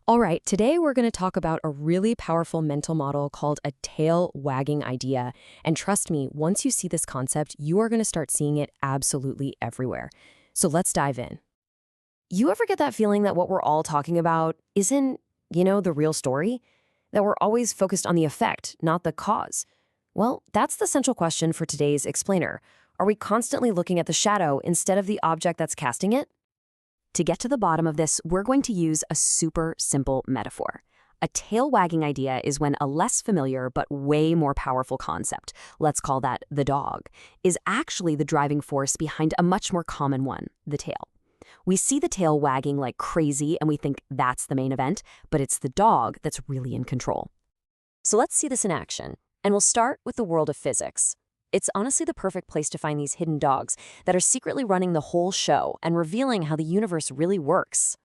All right, today we're going to talk about a really powerful mental model called a tail wagging idea. And trust me, once you see this concept, you are going to start seeing it absolutely everywhere. So let's dive in. You ever get that feeling that what we're all talking about isn't, the real story? That we're always focused on the effect, not the cause? Well, that's the central question for today's explainer. Are we constantly looking at the shadow instead of the object that's casting it? To get to the bottom of this, we're going to use a super simple metaphor. A tail wagging idea is when a less familiar but way more powerful concept, let's call that the dog, is actually the driving force behind a much more common one, the tail. We see the tail wagging like crazy and we think that's the main event, but it's the dog that's really in control. So let's see this in action, and we'll start with the world of physics. It's honestly the perfect place to find these hidden dogs that are secretly running the whole show and revealing how the universe really works.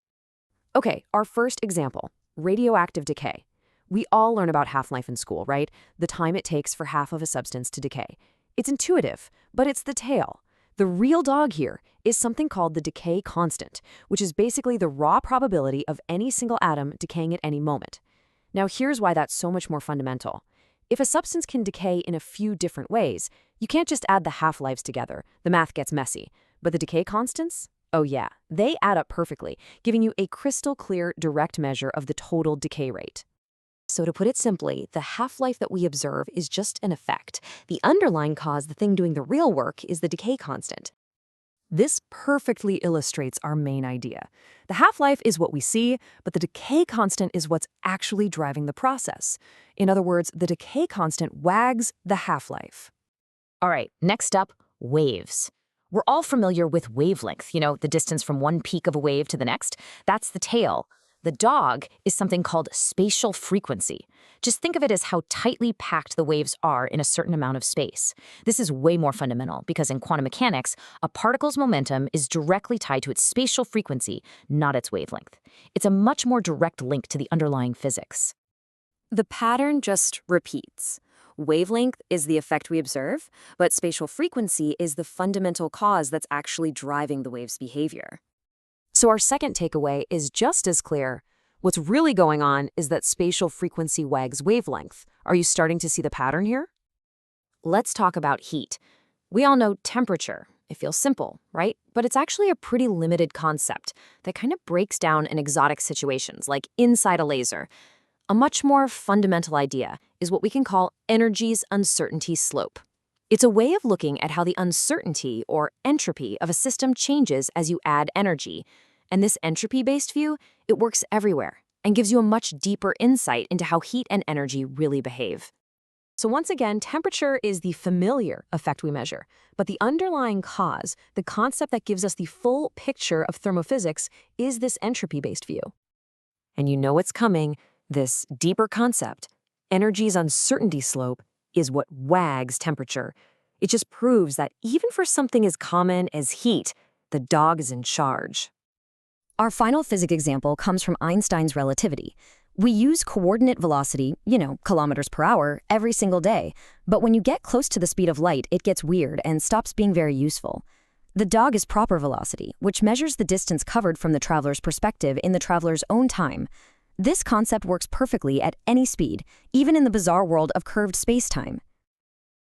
Okay, our first example, radioactive decay. We all learn about half-life in school, right? The time it takes for half of a substance to decay. It's intuitive, but it's the tail. The real dog here is something called the decay constant, which is basically the raw probability of any single atom decaying at any moment. Now here's why that's so much more fundamental. If a substance can decay in a few different ways, you can't just add the half-lives together. The math gets messy. But the decay constants? Oh yeah, they add up perfectly, giving you a crystal clear, direct measure of the total decay rate. So to put it simply, the half-life that we observe is just an effect. The underlying cause, the thing doing the real work, is the decay constant. This perfectly illustrates our main idea. The half-life is what we see, but the decay constant is what's actually driving the process. In other words, the decay constant wags the half-life. All right, next up, waves. We're all familiar with wavelength, the distance from one peak of a wave to the next. That's the tail. The dog is something called spatial frequency. Just think of it as how tightly packed the waves are in a certain amount of space. This is way more fundamental because in quantum mechanics, a particle's momentum is directly tied to its spatial frequency, not its wavelength. It's a much more direct link to the underlying physics. The pattern just repeats. Wavelength is the effect we observe, but spatial frequency is the fundamental cause that's actually driving the wave's behavior. So our second takeaway is just as clear. What's really going on is that spatial frequency wags wavelength. Are you starting to see the pattern here? Let's talk about heat. We all know temperature. It feels simple, right? But it's actually a pretty limited concept that kind of breaks down in exotic situations, like inside a laser. A much more fundamental idea is what we can call energy's uncertainty slope. It's a way of looking at how the uncertainty or entropy of a system changes as you add energy. And this entropy-based view, it works everywhere and gives you a much deeper insight into how heat and energy really behave. So once again, temperature is the familiar effect we measure, but the underlying cause, the concept that gives us the full picture of thermophysics, is this entropy-based view. And you know what's coming, this deeper concept, energy's uncertainty slope, is what wags temperature. It just proves that even for something as common as heat, the dog is in charge. Our final physics example comes from Einstein's relativity. We use coordinate velocity, kilometers per hour, every single day. But when you get close to the speed of light, it gets weird and stops being very useful. The dog is proper velocity, which measures the distance covered from the traveler's perspective in the traveler's own time. This concept works perfectly at any speed, even in the bizarre world of curved space-time.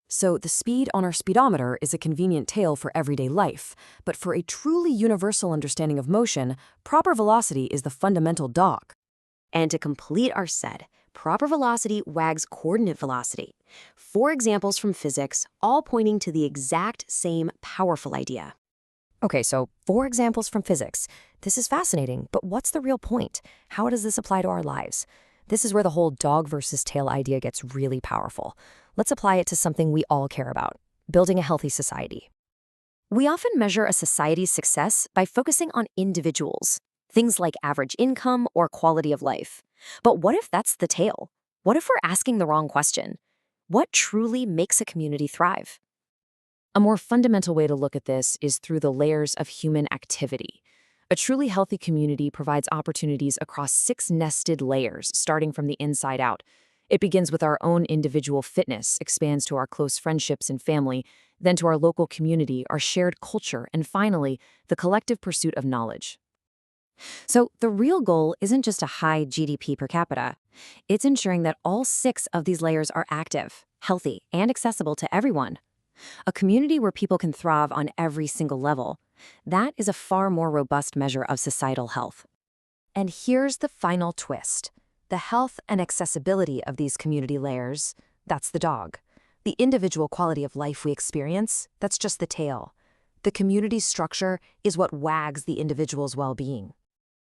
So the speed on our speedometer is a convenient tale for everyday life, but for a truly universal understanding of motion, proper velocity is the fundamental dog. And to complete our set, proper velocity wags coordinate velocity. 4 examples from physics, all pointing to the exact same powerful idea. Okay, so 4 examples from physics. This is fascinating, but what's the real point? How does this apply to our lives? This is where the whole dog versus tail idea gets really powerful. Let's apply it to something we all care about, building a healthy society. We often measure a society's success by focusing on individuals, things like average income or quality of life. But what if that's the tail? What if we're asking the wrong question? What truly makes a community thrive? A more fundamental way to look at this is through the layers of human activity. A truly healthy community provides opportunities across 6 nested layers, starting from the inside out. It begins with our own individual fitness, expands to our close friendships and family, then to our local community, our shared culture, and finally, the collective pursuit of knowledge. So the real goal isn't just a high GDP per capita. It's ensuring that all 6 of these layers are active, healthy, and accessible to everyone. A community where people can thrive on every single level. That is a far more robust measure of societal health. And here's the final twist. The health and accessibility of these community layers, that's the dog. The individual quality of life we experience, that's just the tail. The community structure is what wags the individual's well-being.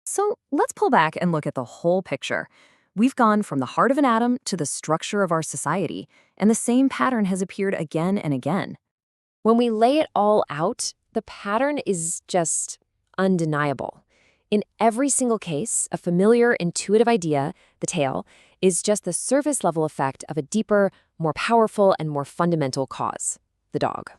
So let's pull back and look at the whole picture. We've gone from the heart of an atom to the structure of our society, and the same pattern has appeared again and again. When we lay it all out, the pattern is just undeniable. In every single case, a familiar, intuitive idea, the tail, is just the surface-level effect of a deeper, more powerful, and more fundamental cause, the dog.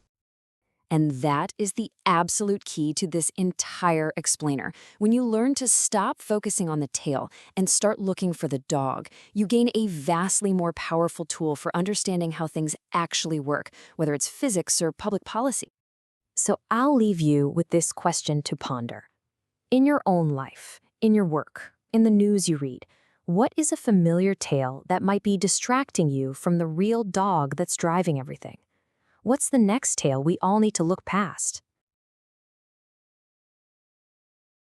And that is the absolute key to this entire explainer. When you learn to stop focusing on the tail and start looking for the dog, you gain a vastly more powerful tool for understanding how things actually work, whether it's physics or public policy. So I'll leave you with this question to ponder. In your own life, in your work, in the news you read, what is a familiar tale that might be distracting you from the real dog that's driving everything? What's the next tale we all need to look past?